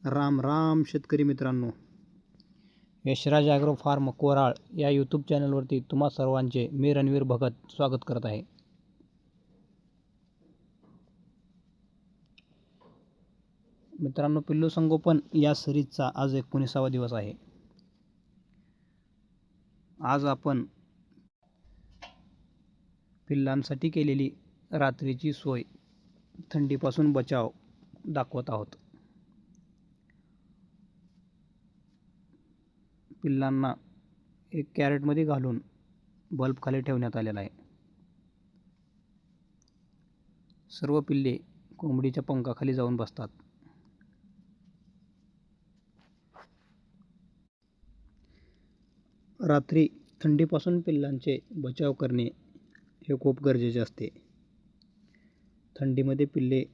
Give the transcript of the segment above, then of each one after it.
राम राम शेतकरी मित्रांनो, Yashraj agro form Koral या यूट्यूब चॅनलवरती तुम्हा सर्वांचे मी रणवीर भगत स्वागत करत आहे. मित्रांनो, पिल्लू संगोपन या सिरीजचा आज 19वा दिवस आहे. आज आपण पिल्लांसाठी केलेली रात्रीची सोय, थंडीपासून बचाव दाखवत आहोत. पिल्लांना एक कॅरेटमध्ये घालून बल्ब खाली ठेवण्यात आलेला आहे. सर्व पिल्ले कोंबडीच्या पंखाखाली जाऊन बसतात. रात्री थंडीपासून पिल्लांचे बचाव करणे हे खूप गरजेचे असते. थंडीमध्ये पिल्ले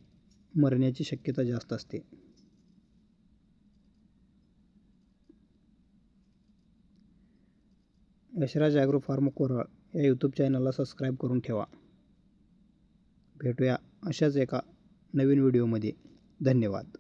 मरण्याची शक्यता जास्त असते. यशराज ॲग्रो फार्म कोराळ या यूट्यूब चॅनलला सबस्क्राईब करून ठेवा. भेटूया अशाच एका नवीन व्हिडिओमध्ये. धन्यवाद.